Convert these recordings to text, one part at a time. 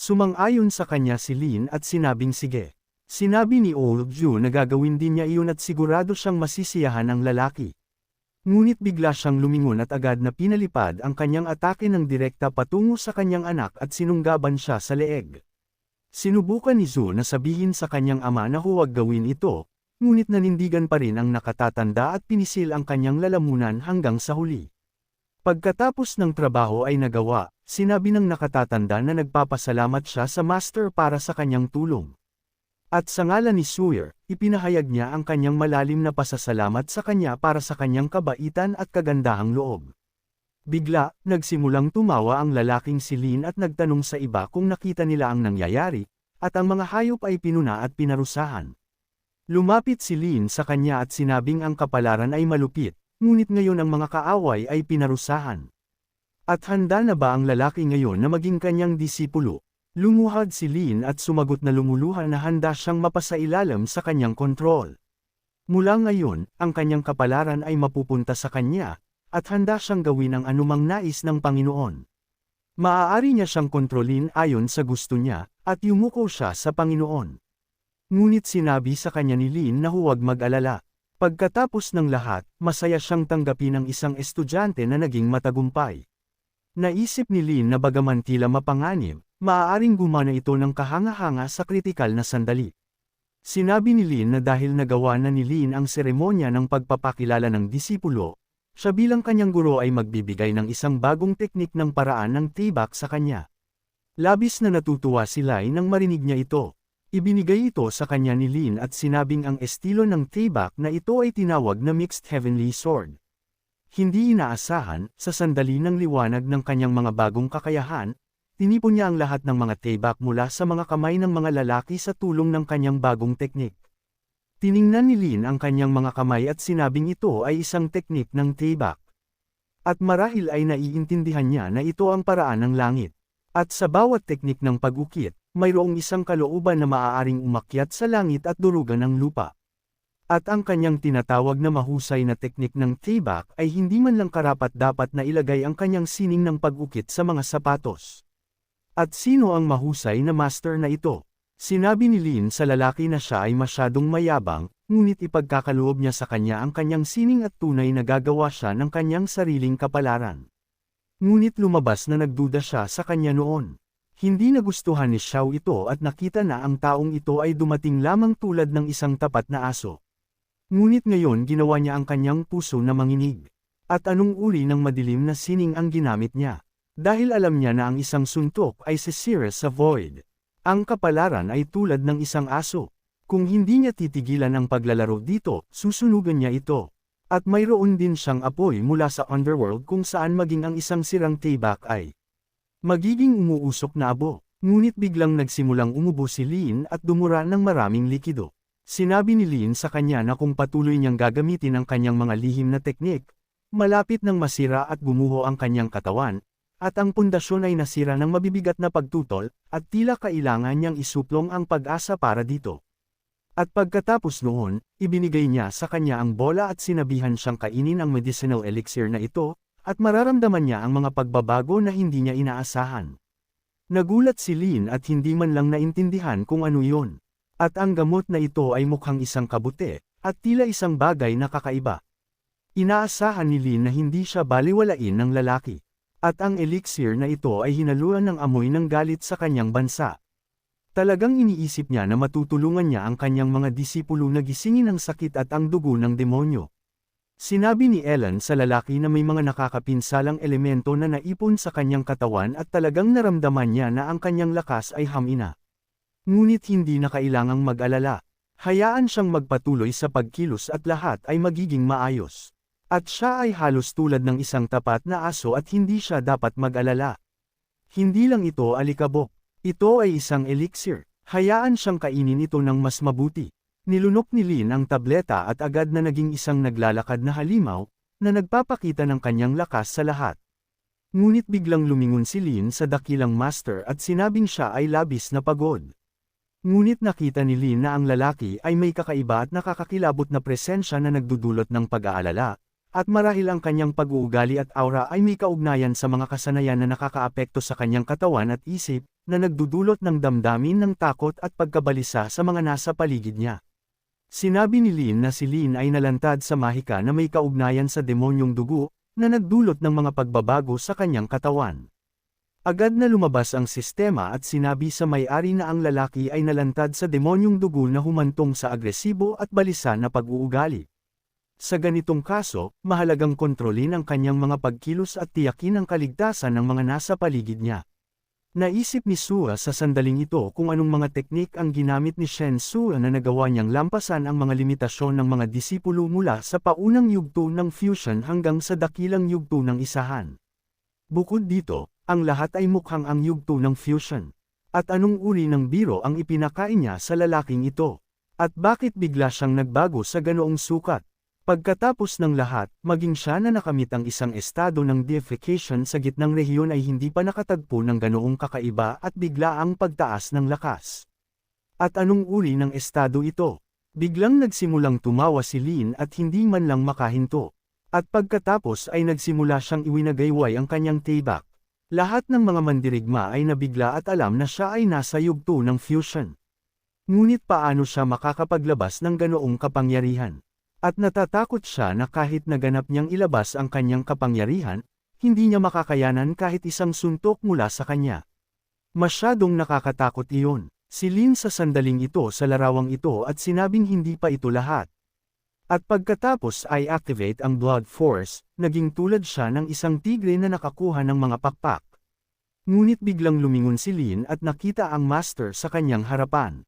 Sumang-ayon sa kanya si Lin at sinabing sige. Sinabi ni Old Ju na gagawin din niya iyon at sigurado siyang masisiyahan ang lalaki. Ngunit bigla siyang lumingon at agad na pinalipad ang kanyang atake ng direkta patungo sa kanyang anak at sinunggaban siya sa leeg. Sinubukan ni Zhu na sabihin sa kanyang ama na huwag gawin ito, ngunit nanindigan pa rin ang nakatatanda at pinisil ang kanyang lalamunan hanggang sa huli. Pagkatapos ng trabaho ay nagawa, sinabi ng nakatatanda na nagpapasalamat siya sa master para sa kanyang tulong. At sa ngalan ni Sawyer, ipinahayag niya ang kanyang malalim na pasasalamat sa kanya para sa kanyang kabaitan at kagandahang loob. Bigla, nagsimulang tumawa ang lalaking si Lin at nagtanong sa iba kung nakita nila ang nangyayari, at ang mga hayop ay pinuna at pinarusahan. Lumapit si Lin sa kanya at sinabing ang kapalaran ay malupit, ngunit ngayon ang mga kaaway ay pinarusahan. At handa na ba ang lalaki ngayon na maging kanyang disipulo? Lumuhad si Lin at sumagot na lumuluha na handa siyang mapasailalim sa kanyang kontrol. Mula ngayon, ang kanyang kapalaran ay mapupunta sa kanya, at handa siyang gawin ang anumang nais ng Panginoon. Maaari niya siyang kontrolin ayon sa gusto niya, at yumuko siya sa Panginoon. Ngunit sinabi sa kanya ni Lin na huwag mag-alala. Pagkatapos ng lahat, masaya siyang tanggapin ang isang estudyante na naging matagumpay. Naisip ni Lin na bagaman tila mapanganib, maaaring gumana ito ng kahanga-hanga sa kritikal na sandali. Sinabi ni Lin na dahil nagawa na ni Lin ang seremonya ng pagpapakilala ng disipulo, siya bilang kanyang guro ay magbibigay ng isang bagong teknik ng paraan ng tibak sa kanya. Labis na natutuwa si Lai nang marinig niya ito. Ibinigay ito sa kanya ni Lin at sinabing ang estilo ng tibak na ito ay tinawag na Mixed Heavenly Sword. Hindi inaasahan, sa sandali ng liwanag ng kanyang mga bagong kakayahan, tinipon niya ang lahat ng mga tibak mula sa mga kamay ng mga lalaki sa tulong ng kanyang bagong teknik. Tiningnan ni Lin ang kanyang mga kamay at sinabing ito ay isang teknik ng tibak. At marahil ay naiintindihan niya na ito ang paraan ng langit. At sa bawat teknik ng pag-ukit, mayroong isang kalooban na maaaring umakyat sa langit at durugan ang lupa. At ang kanyang tinatawag na mahusay na teknik ng tibak ay hindi man lang karapat-dapat na ilagay ang kanyang sining ng pag-ukit sa mga sapatos. At sino ang mahusay na master na ito? Sinabi ni Lin sa lalaki na siya ay masyadong mayabang, ngunit ipagkakaloob niya sa kanya ang kanyang sining at tunay na gagawa siya ng kanyang sariling kapalaran. Ngunit lumabas na nagduda siya sa kanya noon. Hindi nagustuhan ni Xiao ito at nakita na ang taong ito ay dumating lamang tulad ng isang tapat na aso. Ngunit ngayon ginawa niya ang kanyang puso na manginig. At anong uri ng madilim na sining ang ginamit niya? Dahil alam niya na ang isang suntok ay sisira sa void. Ang kapalaran ay tulad ng isang aso. Kung hindi niya titigilan ang paglalaro dito, susunugan niya ito. At mayroon din siyang apoy mula sa underworld kung saan maging ang isang sirang tibak ay magiging umuusok na abo. Ngunit biglang nagsimulang umubo si Lin at dumura ng maraming likido. Sinabi ni Lin sa kanya na kung patuloy niyang gagamitin ang kanyang mga lihim na teknik, malapit nang masira at gumuho ang kanyang katawan, at ang pundasyon ay nasira ng mabibigat na pagtutol, at tila kailangan niyang isuplong ang pag-asa para dito. At pagkatapos noon, ibinigay niya sa kanya ang bola at sinabihan siyang kainin ang medicinal elixir na ito, at mararamdaman niya ang mga pagbabago na hindi niya inaasahan. Nagulat si Lin at hindi man lang naintindihan kung ano yun. At ang gamot na ito ay mukhang isang kabute, at tila isang bagay na kakaiba. Inaasahan ni Lin na hindi siya baliwalain ng lalaki. At ang elixir na ito ay hinaluan ng amoy ng galit sa kanyang bansa. Talagang iniisip niya na matutulungan niya ang kanyang mga disipulo na gisingin ang sakit at ang dugo ng demonyo. Sinabi ni Ellen sa lalaki na may mga nakakapinsalang elemento na naipon sa kanyang katawan at talagang naramdaman niya na ang kanyang lakas ay hamina. Ngunit hindi na kailangang mag-alala. Hayaan siyang magpatuloy sa pagkilos at lahat ay magiging maayos. At siya ay halos tulad ng isang tapat na aso at hindi siya dapat mag-alala. Hindi lang ito alikabok. Ito ay isang elixir. Hayaan siyang kainin ito ng mas mabuti. Nilunok ni Lin ang tableta at agad na naging isang naglalakad na halimaw, na nagpapakita ng kanyang lakas sa lahat. Ngunit biglang lumingon si Lin sa dakilang master at sinabing siya ay labis na pagod. Ngunit nakita ni Lin na ang lalaki ay may kakaiba at nakakakilabot na presensya na nagdudulot ng pag-aalala, At marahil ang kanyang pag-uugali at aura ay may kaugnayan sa mga kasanayan na nakakaapekto sa kanyang katawan at isip, na nagdudulot ng damdamin ng takot at pagkabalisa sa mga nasa paligid niya. Sinabi ni Lin na si Lin ay nalantad sa mahika na may kaugnayan sa demonyong dugo, na nagdulot ng mga pagbabago sa kanyang katawan. Agad na lumabas ang sistema at sinabi sa may-ari na ang lalaki ay nalantad sa demonyong dugo na humantong sa agresibo at balisa na pag-uugali. Sa ganitong kaso, mahalagang kontrolin ang kanyang mga pagkilos at tiyakin ang kaligtasan ng mga nasa paligid niya. Naisip ni Sua sa sandaling ito kung anong mga teknik ang ginamit ni Shen Sua na nagawa niyang lampasan ang mga limitasyon ng mga disipulo mula sa paunang yugto ng fusion hanggang sa dakilang yugto ng isahan. Bukod dito, ang lahat ay mukhang ang yugto ng fusion. At anong uri ng biro ang ipinakain niya sa lalaking ito? At bakit bigla siyang nagbago sa ganoong sukat? Pagkatapos ng lahat, maging siya na nakamit ang isang estado ng deification sa gitnang rehiyon ay hindi pa nakatagpo ng ganoong kakaiba at bigla ang pagtaas ng lakas. At anong uri ng estado ito? Biglang nagsimulang tumawa si Lin at hindi man lang makahinto. At pagkatapos ay nagsimula siyang iwinagayway ang kanyang tibak. Lahat ng mga mandirigma ay nabigla at alam na siya ay nasa yugto ng fusion. Ngunit paano siya makakapaglabas ng ganoong kapangyarihan? At natatakot siya na kahit naganap niyang ilabas ang kanyang kapangyarihan, hindi niya makakayanan kahit isang suntok mula sa kanya. Masyadong nakakatakot iyon. Si Lin sa sandaling ito sa larawang ito at sinabing hindi pa ito lahat. At pagkatapos ay activate ang Blood Force, naging tulad siya ng isang tigre na nakakuha ng mga pakpak. Ngunit biglang lumingon si Lin at nakita ang Master sa kanyang harapan.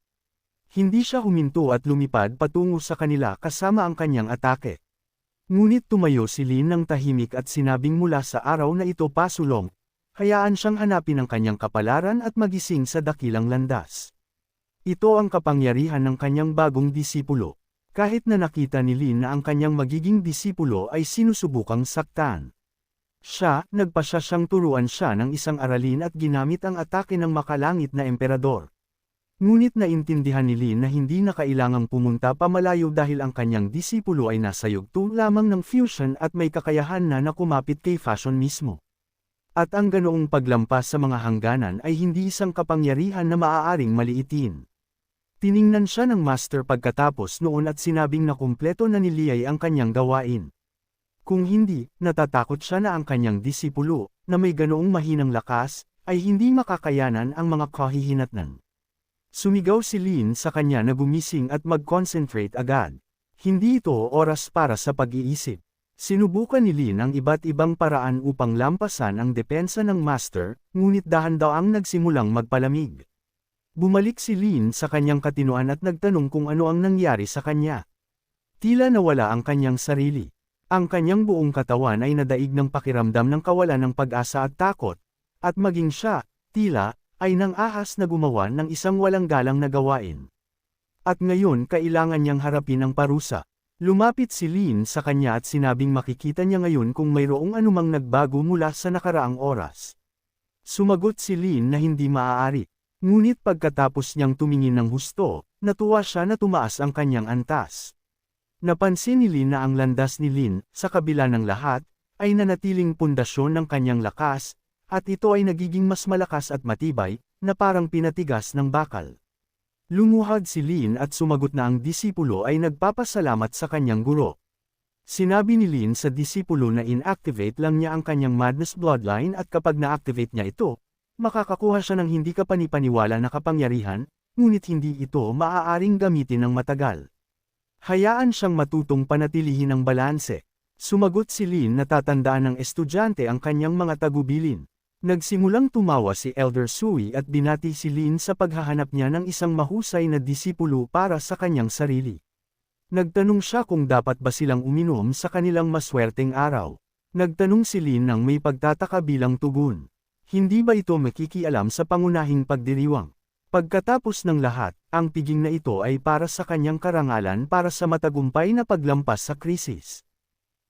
Hindi siya huminto at lumipad patungo sa kanila kasama ang kanyang atake. Ngunit tumayo si Lin ng tahimik at sinabing mula sa araw na ito pasulong, hayaan siyang hanapin ang kanyang kapalaran at magising sa dakilang landas. Ito ang kapangyarihan ng kanyang bagong disipulo. Kahit na nakita ni Lin na ang kanyang magiging disipulo ay sinusubukang saktan. Nagpasya siyang turuan siya ng isang aralin at ginamit ang atake ng makalangit na emperador. Ngunit naintindihan ni Lin na hindi na kailangang pumunta pamalayo dahil ang kanyang disipulo ay nasa yugto lamang ng fusion at may kakayahan na kumapit kay fashion mismo. At ang ganoong paglampas sa mga hangganan ay hindi isang kapangyarihan na maaaring maliitin. Tiningnan siya ng Master pagkatapos noon at sinabing na kumpleto na ni Liyay ang kanyang gawain. Kung hindi, natatakot siya na ang kanyang disipulo, na may ganoong mahinang lakas, ay hindi makakayanan ang mga kahihinatnan. Sumigaw si Lin sa kanya na gumising at mag-concentrate agad. Hindi ito oras para sa pag-iisip. Sinubukan ni Lin ang iba't ibang paraan upang lampasan ang depensa ng Master, ngunit dahan-daang nagsimulang magpalamig. Bumalik si Lin sa kanyang katinuan at nagtanong kung ano ang nangyari sa kanya. Tila nawala ang kanyang sarili. Ang kanyang buong katawan ay nadaig ng pakiramdam ng kawalan ng pag-asa at takot, at maging siya, tila, ay nang ahas na gumawa ng isang walang galang na gawain. At ngayon kailangan niyang harapin ang parusa. Lumapit si Lin sa kanya at sinabing makikita niya ngayon kung mayroong anumang nagbago mula sa nakaraang oras. Sumagot si Lin na hindi maaari. Ngunit pagkatapos niyang tumingin ng husto, natuwa siya na tumaas ang kanyang antas. Napansin ni Lin na ang landas ni Lin, sa kabila ng lahat, ay nanatiling pundasyon ng kanyang lakas, at ito ay nagiging mas malakas at matibay, na parang pinatigas ng bakal. Lumuhad si Lin at sumagot na ang disipulo ay nagpapasalamat sa kanyang guro. Sinabi ni Lin sa disipulo na inactivate lang niya ang kanyang Madness Bloodline at kapag na-activate niya ito, makakakuha siya ng hindi kapanipaniwala na kapangyarihan, ngunit hindi ito maaaring gamitin ng matagal. Hayaan siyang matutong panatilihin ang balanse. Sumagot si Lin na tatandaan ng estudyante ang kanyang mga tagubilin. Nagsimulang tumawa si Elder Sui at binati si Lin sa paghahanap niya ng isang mahusay na disipulo para sa kanyang sarili. Nagtanong siya kung dapat ba silang uminom sa kanilang maswerteng araw. Nagtanong si Lin ng may pagtataka bilang tugon. Hindi ba ito makikialam sa pangunahing pagdiriwang? Pagkatapos ng lahat, ang piging na ito ay para sa kanyang karangalan para sa matagumpay na paglampas sa krisis.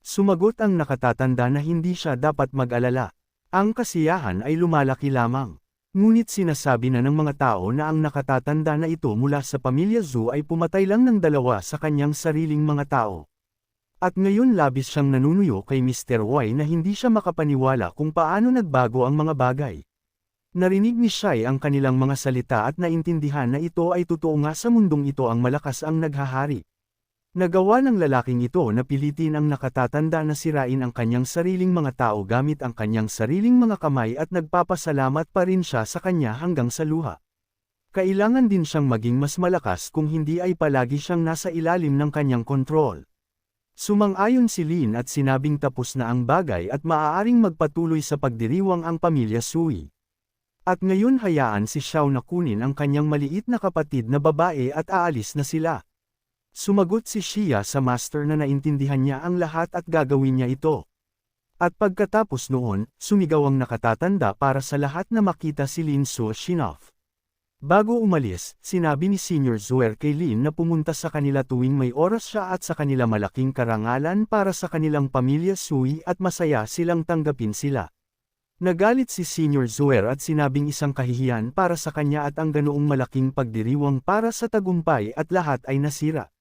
Sumagot ang nakatatanda na hindi siya dapat mag-alala. Ang kasiyahan ay lumalaki lamang. Ngunit sinasabi na ng mga tao na ang nakatatanda na ito mula sa pamilya Zhu ay pumatay lang ng 2 sa kanyang sariling mga tao. At ngayon labis siyang nanunuyo kay Mr. Y na hindi siya makapaniwala kung paano nagbago ang mga bagay. Narinig ni Shai ang kanilang mga salita at naintindihan na ito ay totoo nga sa mundong ito ang malakas ang naghahari. Nagawa ng lalaking ito na pilitin ang nakatatanda na sirain ang kanyang sariling mga tao gamit ang kanyang sariling mga kamay at nagpapasalamat pa rin siya sa kanya hanggang sa luha. Kailangan din siyang maging mas malakas kung hindi ay palagi siyang nasa ilalim ng kanyang kontrol. Sumang-ayon si Lin at sinabing tapos na ang bagay at maaaring magpatuloy sa pagdiriwang ang pamilya Sui. At ngayon hayaan si Xiao na kunin ang kanyang maliit na kapatid na babae at aalis na sila. Sumagot si Xia sa master na naintindihan niya ang lahat at gagawin niya ito. At pagkatapos noon, sumigaw ang nakatatanda para sa lahat na makita si Lin Su Shinoff. Bago umalis, sinabi ni Senior Zuer kay Lin na pumunta sa kanila tuwing may oras siya at sa kanila malaking karangalan para sa kanilang pamilya Sui at masaya silang tanggapin sila. Nagalit si Senior Zuer at sinabing isang kahihiyan para sa kanya at ang ganoong malaking pagdiriwang para sa tagumpay at lahat ay nasira.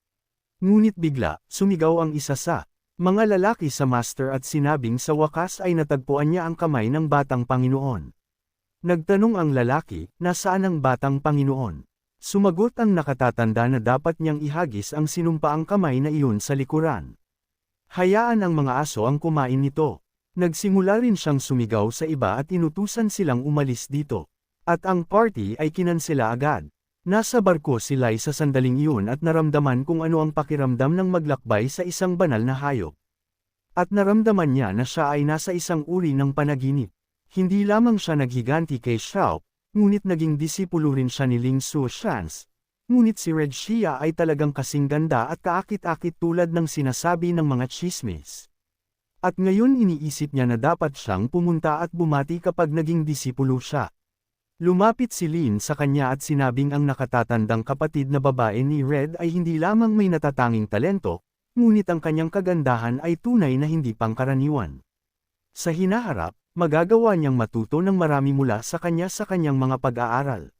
Ngunit bigla, sumigaw ang isa sa mga lalaki sa master at sinabing sa wakas ay natagpuan niya ang kamay ng batang Panginoon. Nagtanong ang lalaki, nasaan ang batang Panginoon? Sumagot ang nakatatanda na dapat niyang ihagis ang sinumpaang kamay na iyon sa likuran. Hayaan ang mga aso ang kumain nito. Nagsimula rin siyang sumigaw sa iba at inutusan silang umalis dito. At ang party ay kinansela agad. Nasa barko si Lai sa sandaling iyon at naramdaman kung ano ang pakiramdam ng maglakbay sa isang banal na hayop. At naramdaman niya na siya ay nasa isang uri ng panaginip. Hindi lamang siya naghiganti kay Xiao, ngunit naging disipulo rin siya ni Ling Su Shans. Ngunit si Red Xia ay talagang kasing ganda at kaakit-akit tulad ng sinasabi ng mga chismis. At ngayon iniisip niya na dapat siyang pumunta at bumati kapag naging disipulo siya. Lumapit si Lin sa kanya at sinabing ang nakatatandang kapatid na babae ni Red ay hindi lamang may natatanging talento, ngunit ang kanyang kagandahan ay tunay na hindi pangkaraniwan. Sa hinaharap, magagawa niyang matuto ng marami mula sa kanyang mga pag-aaral.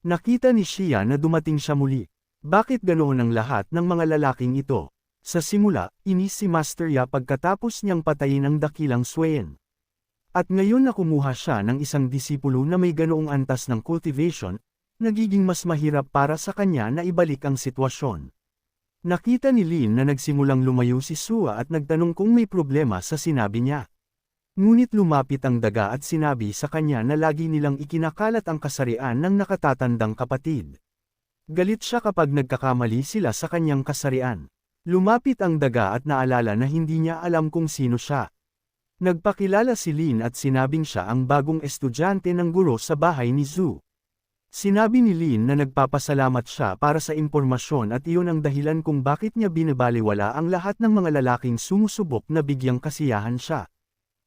Nakita ni Xia na dumating siya muli. Bakit ganoon ang lahat ng mga lalaking ito? Sa simula, inis si Master Ya pagkatapos niyang patayin ang dakilang Swain. At ngayon na kumuha siya ng isang disipulo na may ganoong antas ng cultivation, nagiging mas mahirap para sa kanya na ibalik ang sitwasyon. Nakita ni Lin na nagsimulang lumayo si Sua at nagtanong kung may problema sa sinabi niya. Ngunit lumapit ang daga at sinabi sa kanya na lagi nilang ikinakalat ang kasarian ng nakatatandang kapatid. Galit siya kapag nagkakamali sila sa kanyang kasarian. Lumapit ang daga at naalala na hindi niya alam kung sino siya. Nagpakilala si Lin at sinabing siya ang bagong estudyante ng guro sa bahay ni Zhu. Sinabi ni Lin na nagpapasalamat siya para sa impormasyon at iyon ang dahilan kung bakit niya binabaliwala ang lahat ng mga lalaking sumusubok na bigyang kasiyahan siya.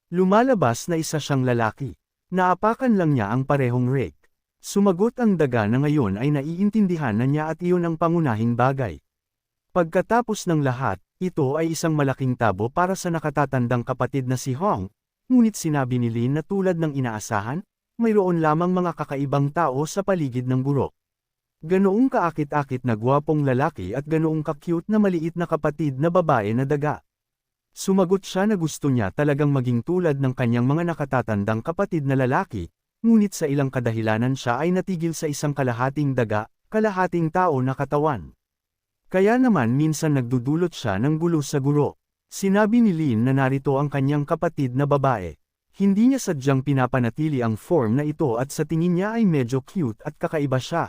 Lumalabas na isa siyang lalaki. Naapakan lang niya ang parehong rake. Sumagot ang daga na ngayon ay naiintindihan na niya at iyon ang pangunahing bagay. Pagkatapos ng lahat, ito ay isang malaking tabo para sa nakatatandang kapatid na si Hong, ngunit sinabi ni Lin na tulad ng inaasahan, mayroon lamang mga kakaibang tao sa paligid ng guro. Ganoong kaakit-akit na gwapong lalaki at ganoong ka-cute na maliit na kapatid na babae na daga. Sumagot siya na gusto niya talagang maging tulad ng kanyang mga nakatatandang kapatid na lalaki, ngunit sa ilang kadahilanan siya ay natigil sa isang kalahating daga, kalahating tao na katawan. Kaya naman minsan nagdudulot siya ng gulo sa guro. Sinabi ni Lin na narito ang kanyang kapatid na babae. Hindi niya sadyang pinapanatili ang form na ito at sa tingin niya ay medyo cute at kakaiba siya.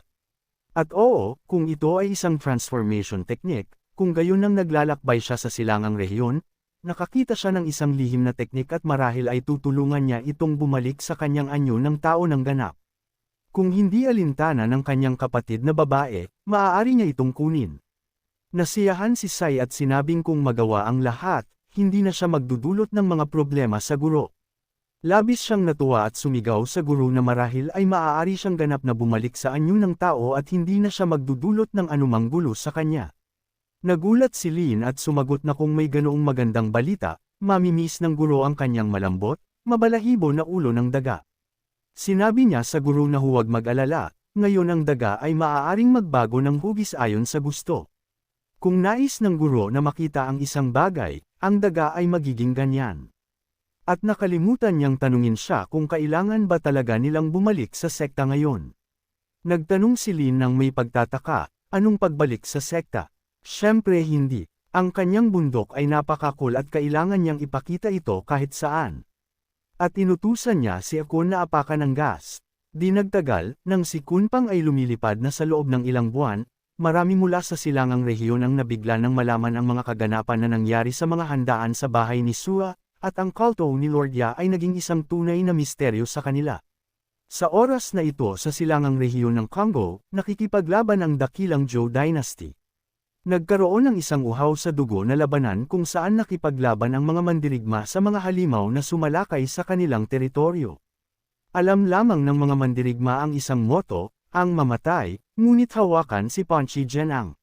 At oo, kung ito ay isang transformation technique, kung gayon nang naglalakbay siya sa silangang rehiyon, nakakita siya ng isang lihim na teknik at marahil ay tutulungan niya itong bumalik sa kanyang anyo ng tao ng ganap. Kung hindi alintana ng kanyang kapatid na babae, maaari niya itong kunin. Nasiyahan si Sai at sinabing kung magawa ang lahat, hindi na siya magdudulot ng mga problema sa guro. Labis siyang natuwa at sumigaw sa guro na marahil ay maaari siyang ganap na bumalik sa anyo ng tao at hindi na siya magdudulot ng anumang gulo sa kanya. Nagulat si Lin at sumagot na kung may ganoong magandang balita, mamimiss ng guro ang kanyang malambot, mabalahibo na ulo ng daga. Sinabi niya sa guro na huwag mag-alala, ngayon ang daga ay maaaring magbago ng hugis ayon sa gusto. Kung nais ng guro na makita ang isang bagay, ang daga ay magiging ganyan. At nakalimutan niyang tanungin siya kung kailangan ba talaga nilang bumalik sa sekta ngayon. Nagtanong si Lin ng may pagtataka, anong pagbalik sa sekta? Siyempre hindi. Ang kanyang bundok ay napakakul at kailangan niyang ipakita ito kahit saan. At inutusan niya si Akon na apakan ng gas. Di nagtagal, nang si Kunpang ay lumilipad na sa loob ng ilang buwan, marami mula sa silangang rehiyon ang nabigla nang malaman ang mga kaganapan na nangyari sa mga handaan sa bahay ni Sua, at ang kulto ni Lord Ya ay naging isang tunay na misteryo sa kanila. Sa oras na ito sa silangang rehiyon ng Congo, nakikipaglaban ang dakilang Zhou Dynasty. Nagkaroon ng isang uhaw sa dugo na labanan kung saan nakipaglaban ang mga mandirigma sa mga halimaw na sumalakay sa kanilang teritoryo. Alam lamang ng mga mandirigma ang isang moto, ang mamatay, ngunit hawakan si Panchi Genang.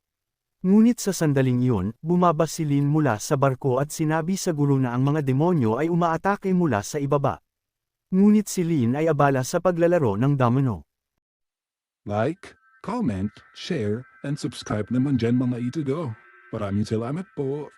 Ngunit sa sandaling iyon, bumaba si Lin mula sa barko at sinabi sa guro na ang mga demonyo ay umaatake mula sa ibaba. Ngunit si Lin ay abala sa paglalaro ng domino. Like, comment, share, and subscribe naman dyan mga ito go. Maraming salamat po.